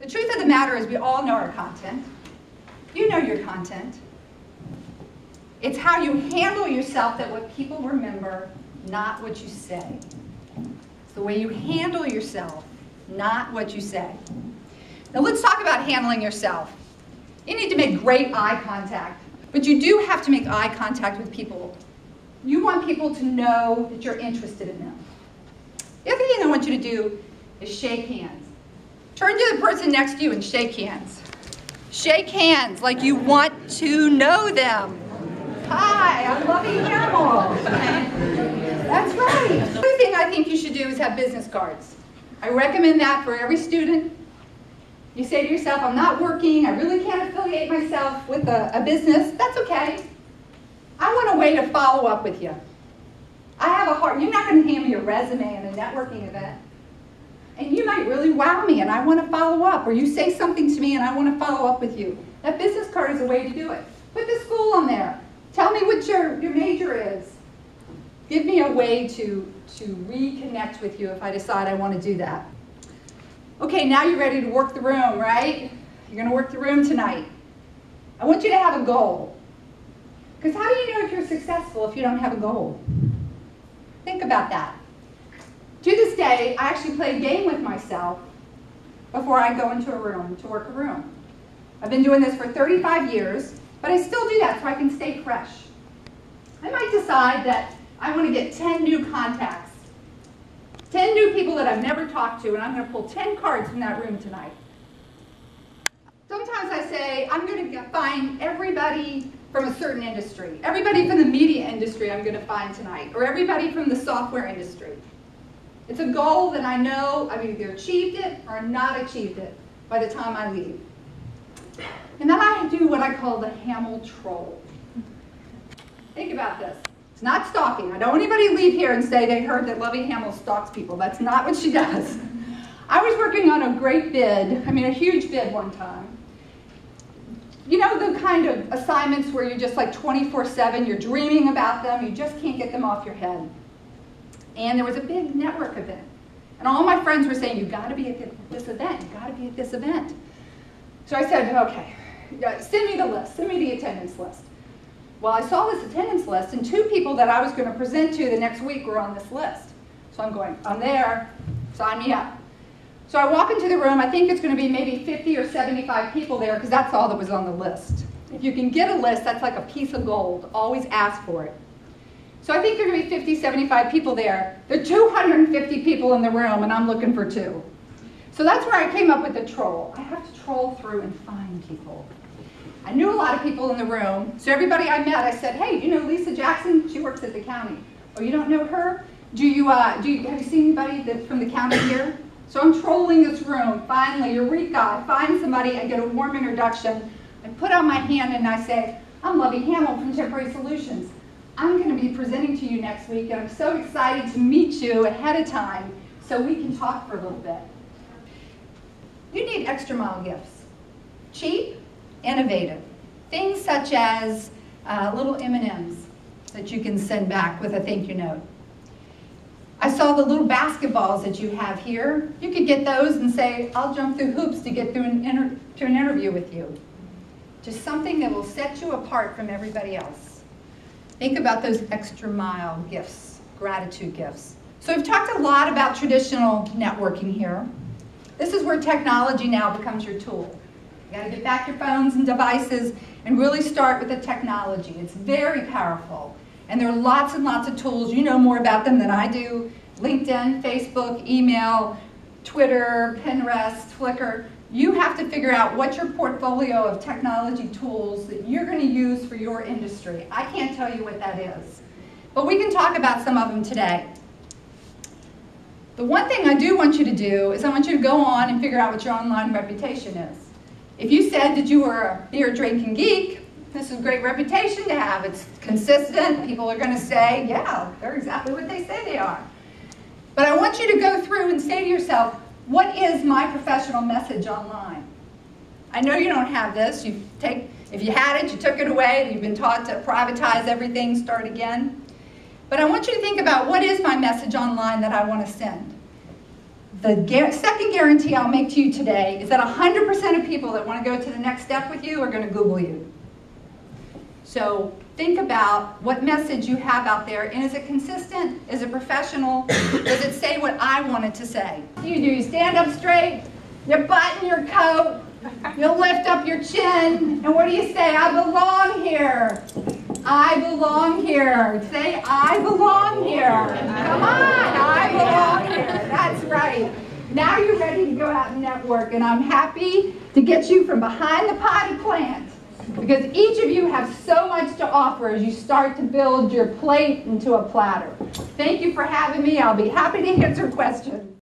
The truth of the matter is we all know our content. You know your content. It's how you handle yourself that what people remember, not what you say. It's the way you handle yourself, not what you say. Now let's talk about handling yourself. You need to make great eye contact, but you do have to make eye contact with people. You want people to know that you're interested in them. The other thing I want you to do is shake hands. Turn to the person next to you and shake hands. Shake hands like you want to know them. Hi, I'm Lovey Hammel. That's right. The other thing I think you should do is have business cards. I recommend that for every student. You say to yourself, I'm not working, I really can't affiliate myself with a business. That's okay. I want a way to follow up with you. I have a heart. You're not going to hand me a resume in a networking event. And you might really wow me and I want to follow up. Or you say something to me and I want to follow up with you. That business card is a way to do it. Put the school on there. Tell me what your major is. Give me a way to reconnect with you if I decide I want to do that. Okay, now you're ready to work the room, right? You're going to work the room tonight. I want you to have a goal. Because how do you know if you're successful if you don't have a goal? Think about that. To this day, I actually play a game with myself before I go into a room to work a room. I've been doing this for 35 years, but I still do that so I can stay fresh. I might decide that I want to get 10 new contacts, 10 new people that I've never talked to, and I'm going to pull 10 cards from that room tonight. Sometimes I say, I'm going to find everybody from a certain industry. Everybody from the media industry I'm going to find tonight, or everybody from the software industry. It's a goal that I know I've either achieved it or not achieved it by the time I leave. And then I do what I call the Hammel troll. Think about this. It's not stalking. I don't want anybody to leave here and say they heard that Lovey Hammel stalks people. That's not what she does. I was working on a great bid, a huge bid one time. You know the kind of assignments where you're just like 24/7, you're dreaming about them, you just can't get them off your head. And there was a big network event. And all my friends were saying, you gotta be at this event, you gotta be at this event. So I said, okay, send me the list, send me the attendance list. Well, I saw this attendance list, and 2 people that I was going to present to the next week were on this list. So I'm going, I'm there, sign me up. So I walk into the room, I think it's going to be maybe 50 or 75 people there, because that's all that was on the list. If you can get a list, that's like a piece of gold. Always ask for it. So I think there are going to be 50, 75 people there. There are 250 people in the room, and I'm looking for 2. So that's where I came up with the troll. I have to troll through and find people. I knew a lot of people in the room, so everybody I met, I said, hey, you know Lisa Jackson? She works at the county. Oh, you don't know her? Have you seen anybody from the county here? So I'm trolling this room. Finally, eureka, I find somebody, I get a warm introduction. I put out my hand and I say, I'm Lovey Hammel from Temporary Solutions. I'm going to be presenting to you next week, and I'm so excited to meet you ahead of time so we can talk for a little bit. You need extra mile gifts. Cheap, innovative. Things such as little M&Ms that you can send back with a thank you note. I saw the little basketballs that you have here. You could get those and say, I'll jump through hoops to get through an interview with you. Just something that will set you apart from everybody else. Think about those extra mile gifts, gratitude gifts. So we've talked a lot about traditional networking here. This is where technology now becomes your tool. You gotta get back your phones and devices and really start with the technology. It's very powerful. And there are lots and lots of tools. You know more about them than I do. LinkedIn, Facebook, email, Twitter, Pinterest, Flickr. You have to figure out what's your portfolio of technology tools that you're going to use for your industry. I can't tell you what that is. But we can talk about some of them today. The one thing I do want you to do is I want you to go on and figure out what your online reputation is. If you said that you were a beer-drinking geek, this is a great reputation to have. It's consistent. People are going to say, yeah, they're exactly what they say they are. But I want you to go through and say to yourself, what is my professional message online? I know you don't have this. If you had it, you took it away. You've been taught to privatize everything, start again. But I want you to think about what is my message online that I want to send. The second guarantee I'll make to you today is that 100% of people that want to go to the next step with you are going to Google you. So think about what message you have out there, and is it consistent? Is it professional? Does it say what I want it to say? You stand up straight, you button your coat, you lift up your chin, and what do you say? I belong here. I belong here. Say, I belong here. Come on, I belong here. That's right. Now you're ready to go out and network, and I'm happy to get you from behind the potted plant, because each of you have so much to offer as you start to build your plate into a platter. Thank you for having me. I'll be happy to answer questions.